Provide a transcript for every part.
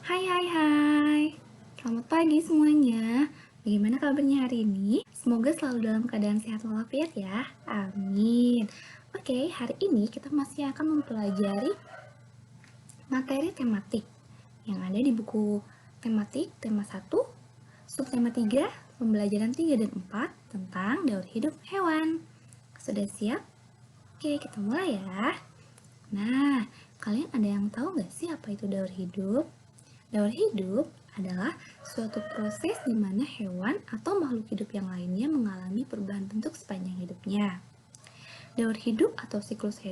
Hai hai hai, selamat pagi semuanya. Bagaimana kabarnya hari ini? Semoga selalu dalam keadaan sehat walafiat ya. Amin. Oke, hari ini kita masih akan mempelajari materi tematik yang ada di buku tematik tema 1, subtema 3, pembelajaran 3 dan 4 tentang daur hidup hewan. Sudah siap? Oke, kita mulai ya. Nah, kalian ada yang tahu nggak sih apa itu daur hidup? Daur hidup adalah suatu proses di mana hewan atau makhluk hidup yang lainnya mengalami perubahan bentuk sepanjang hidupnya. Daur hidup atau siklus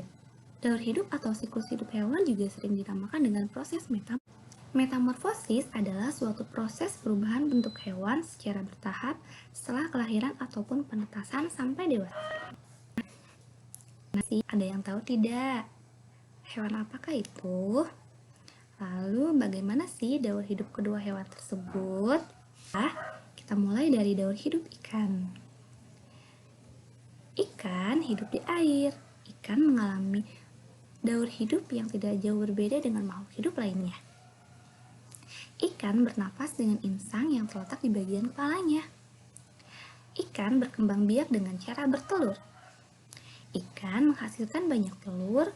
hidup hewan juga sering dinamakan dengan proses metamorfosis adalah suatu proses perubahan bentuk hewan secara bertahap setelah kelahiran ataupun penetasan sampai dewasa. Ada yang tahu tidak? Hewan apakah itu? Lalu bagaimana sih daur hidup kedua hewan tersebut? Kita mulai dari daur hidup ikan. Ikan hidup di air. Ikan mengalami daur hidup yang tidak jauh berbeda dengan makhluk hidup lainnya. Ikan bernapas dengan insang yang terletak di bagian kepalanya. Ikan berkembang biak dengan cara bertelur. Ikan menghasilkan banyak telur.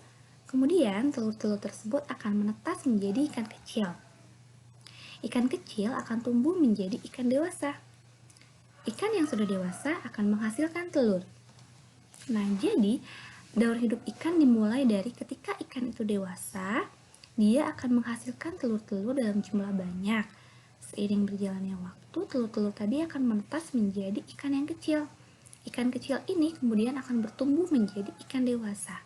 Kemudian telur-telur tersebut akan menetas menjadi ikan kecil. Ikan kecil akan tumbuh menjadi ikan dewasa. Ikan yang sudah dewasa akan menghasilkan telur. Nah, jadi daur hidup ikan dimulai dari ketika ikan itu dewasa, dia akan menghasilkan telur-telur dalam jumlah banyak. Seiring berjalannya waktu, telur-telur tadi akan menetas menjadi ikan yang kecil. Ikan kecil ini kemudian akan bertumbuh menjadi ikan dewasa.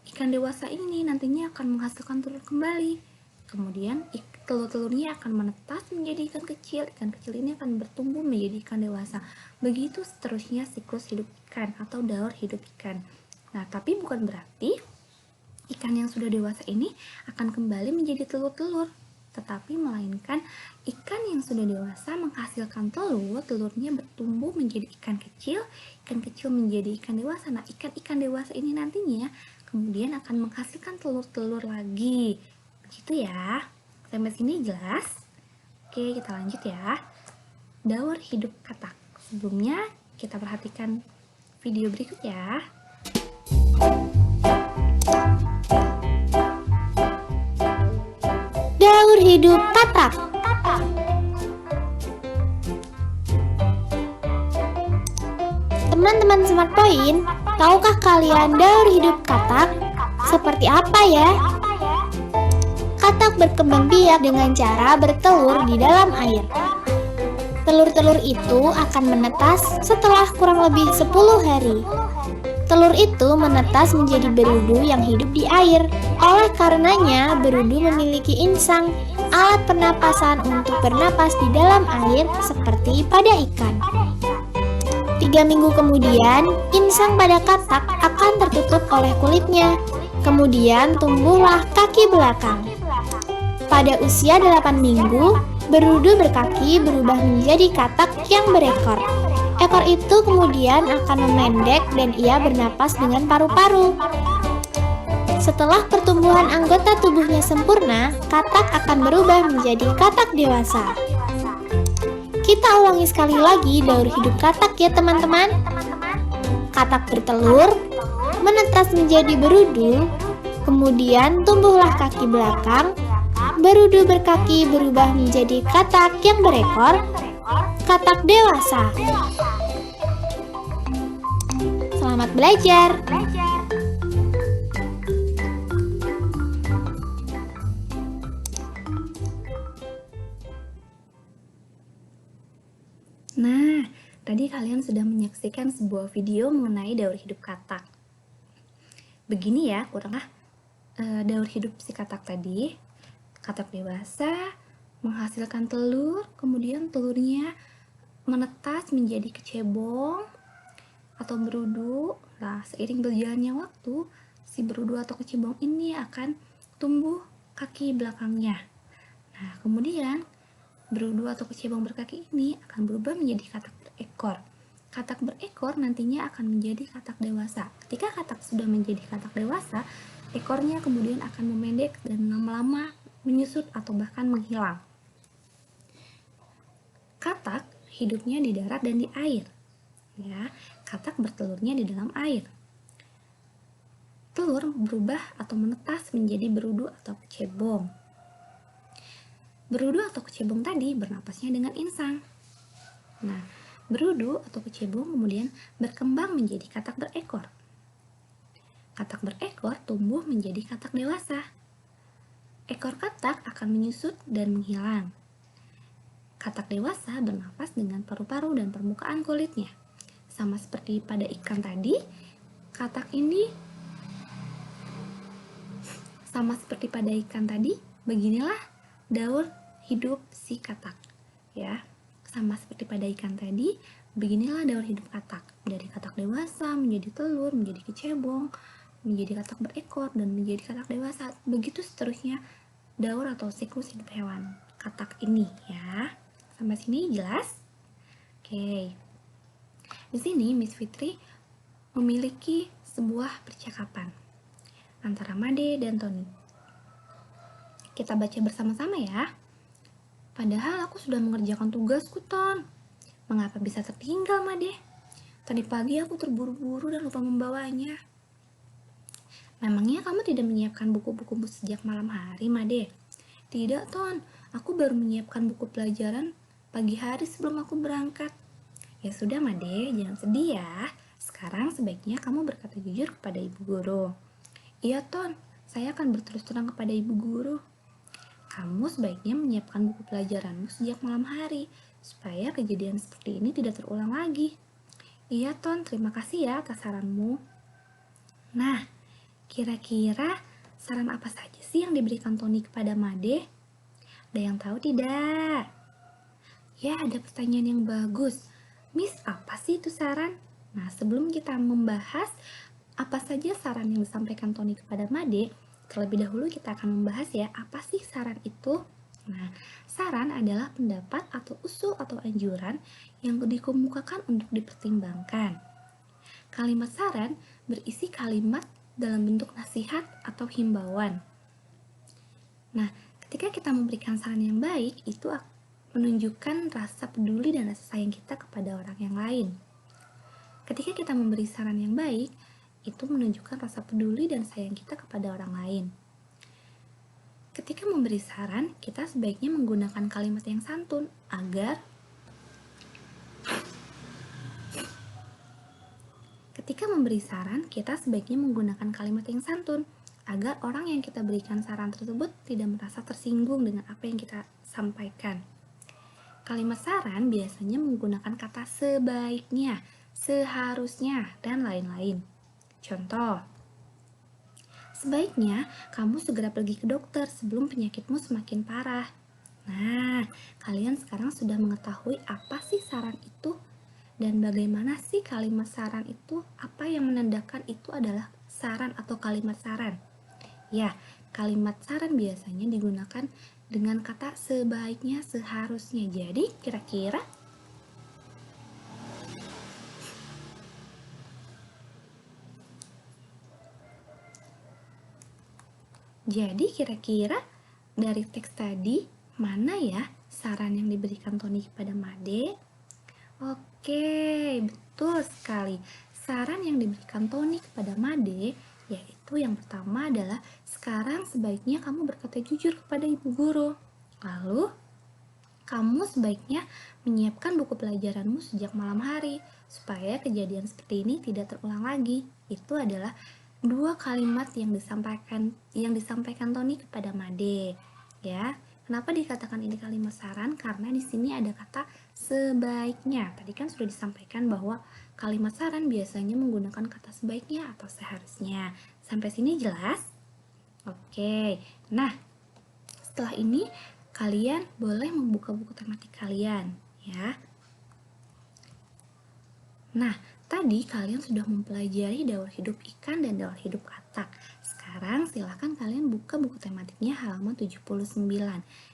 Ikan dewasa ini nantinya akan menghasilkan telur kembali. Kemudian telur-telurnya akan menetas menjadi ikan kecil. Ikan kecil ini akan bertumbuh menjadi ikan dewasa. Begitu seterusnya siklus hidup ikan atau daur hidup ikan. Nah, tapi bukan berarti ikan yang sudah dewasa ini akan kembali menjadi telur-telur. Tetapi melainkan ikan yang sudah dewasa menghasilkan telur, telurnya bertumbuh menjadi ikan kecil menjadi ikan dewasa. Nah, ikan-ikan dewasa ini nantinya kemudian akan menghasilkan telur-telur lagi. Begitu ya. Sampai sini jelas? Oke, kita lanjut ya. Daur hidup katak. Sebelumnya kita perhatikan video berikut ya. Daur hidup katak. Teman-teman Smart Point, tahukah kalian daur hidup katak seperti apa ya? Katak berkembang biak dengan cara bertelur di dalam air. Telur-telur itu akan menetas setelah kurang lebih 10 hari. Telur itu menetas menjadi berudu yang hidup di air. Oleh karenanya, berudu memiliki insang, alat pernapasan untuk bernapas di dalam air seperti pada ikan. 3 minggu kemudian, insang pada katak akan tertutup oleh kulitnya. Kemudian tumbuhlah kaki belakang. Pada usia 8 minggu, berudu berkaki berubah menjadi katak yang berekor. Ekor itu kemudian akan memendek dan ia bernapas dengan paru-paru. Setelah pertumbuhan anggota tubuhnya sempurna, katak akan berubah menjadi katak dewasa. Kita ulangi sekali lagi daur hidup katak ya teman-teman. Katak bertelur, menetas menjadi berudu, kemudian tumbuhlah kaki belakang, berudu berkaki berubah menjadi katak yang berekor, katak dewasa. Selamat belajar. Nah, tadi kalian sudah menyaksikan sebuah video mengenai daur hidup katak. Begini ya, daur hidup si katak tadi. Katak dewasa menghasilkan telur, kemudian telurnya menetas menjadi kecebong atau berudu. Nah, seiring berjalannya waktu, si berudu atau kecebong ini akan tumbuh kaki belakangnya. Nah, kemudian berudu atau kecebong berkaki ini akan berubah menjadi katak berekor. Katak berekor nantinya akan menjadi katak dewasa. Ketika katak sudah menjadi katak dewasa, ekornya kemudian akan memendek dan lama-lama menyusut atau bahkan menghilang. Katak hidupnya di darat dan di air. Ya, katak bertelurnya di dalam air. Telur berubah atau menetas menjadi berudu atau kecebong. Berudu atau kecebong tadi bernapasnya dengan insang. Nah, berudu atau kecebong kemudian berkembang menjadi katak berekor. Katak berekor tumbuh menjadi katak dewasa. Ekor katak akan menyusut dan menghilang. Katak dewasa bernapas dengan paru-paru dan permukaan kulitnya. Sama seperti pada ikan tadi, beginilah daur hidup si katak. Ya, sama seperti pada ikan tadi, beginilah daur hidup katak. Dari katak dewasa menjadi telur, menjadi kecebong, menjadi katak berekor, dan menjadi katak dewasa. Begitu seterusnya daur atau siklus hidup hewan katak ini ya. Sampai sini jelas? Oke. Di sini Miss Fitri memiliki sebuah percakapan antara Made dan Tony. Kita baca bersama-sama ya. Padahal aku sudah mengerjakan tugasku, Ton. Mengapa bisa tertinggal, Made? Tadi pagi aku terburu-buru dan lupa membawanya. Memangnya kamu tidak menyiapkan buku-buku sejak malam hari, Made? Tidak, Ton. Aku baru menyiapkan buku pelajaran pagi hari sebelum aku berangkat. Ya sudah, Made, jangan sedih ya. Sekarang sebaiknya kamu berkata jujur kepada ibu guru. Iya, Ton. Saya akan berterus terang kepada ibu guru. Kamu sebaiknya menyiapkan buku pelajaranmu sejak malam hari, supaya kejadian seperti ini tidak terulang lagi. Iya, Ton. Terima kasih ya atas saranmu. Nah, kira-kira saran apa saja sih yang diberikan Tony kepada Made? Ada yang tahu tidak? Ya, ada pertanyaan yang bagus. Miss, apa sih itu saran? Nah, sebelum kita membahas apa saja saran yang disampaikan Tony kepada Made, terlebih dahulu kita akan membahas ya, apa sih saran itu? Nah, saran adalah pendapat atau usul atau anjuran yang dikemukakan untuk dipertimbangkan. Kalimat saran berisi kalimat dalam bentuk nasihat atau himbauan. Nah, ketika kita memberikan saran yang baik, itu menunjukkan rasa peduli dan rasa sayang kita kepada orang yang lain. Ketika kita memberi saran yang baik, itu menunjukkan rasa peduli dan sayang kita kepada orang lain. Ketika memberi saran, kita sebaiknya menggunakan kalimat yang santun agar orang yang kita berikan saran tersebut tidak merasa tersinggung dengan apa yang kita sampaikan. Kalimat saran biasanya menggunakan kata sebaiknya, seharusnya, dan lain-lain. Contoh, sebaiknya kamu segera pergi ke dokter sebelum penyakitmu semakin parah. Nah, kalian sekarang sudah mengetahui apa sih saran itu? Dan bagaimana sih kalimat saran itu? Apa yang menandakan itu adalah saran atau kalimat saran? Ya, kalimat saran biasanya digunakan dengan kata sebaiknya, seharusnya. Jadi, kira-kira dari teks tadi, mana ya saran yang diberikan Tony kepada Made? Oke, betul sekali. Saran yang diberikan Tony kepada Made yaitu yang pertama adalah sekarang sebaiknya kamu berkata jujur kepada ibu guru. Lalu, kamu sebaiknya menyiapkan buku pelajaranmu sejak malam hari supaya kejadian seperti ini tidak terulang lagi. Itu adalah dua kalimat yang disampaikan Tony kepada Made. Ya, kenapa dikatakan ini kalimat saran? Karena di sini ada kata sebaiknya. Tadi kan sudah disampaikan bahwa kalimat saran biasanya menggunakan kata sebaiknya atau seharusnya. Sampai sini jelas? Oke. Nah, setelah ini kalian boleh membuka buku tematik kalian, ya. Nah, tadi kalian sudah mempelajari daur hidup ikan dan daur hidup katak. Sekarang silahkan kalian buka buku tematiknya halaman 79.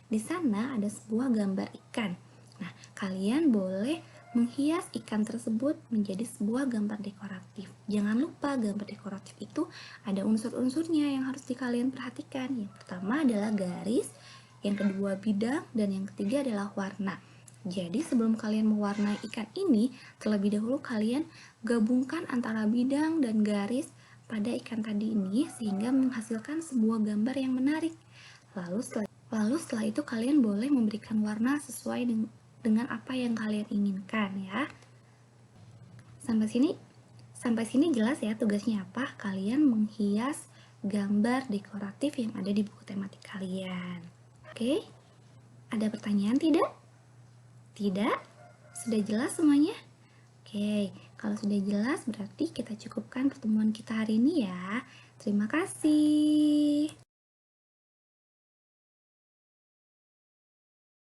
Di sana ada sebuah gambar ikan. Nah, kalian boleh menghias ikan tersebut menjadi sebuah gambar dekoratif. Jangan lupa gambar dekoratif itu ada unsur-unsurnya yang harus kalian perhatikan. Yang pertama adalah garis, yang kedua bidang, dan yang ketiga adalah warna. Jadi sebelum kalian mewarnai ikan ini, terlebih dahulu kalian gabungkan antara bidang dan garis pada ikan tadi ini sehingga menghasilkan sebuah gambar yang menarik. Lalu setelah itu kalian boleh memberikan warna sesuai dengan apa yang kalian inginkan ya. Sampai sini jelas ya tugasnya apa? Kalian menghias gambar dekoratif yang ada di buku tematik kalian. Oke? Ada pertanyaan tidak? Tidak? Sudah jelas semuanya? Oke, kalau sudah jelas berarti kita cukupkan pertemuan kita hari ini ya. Terima kasih.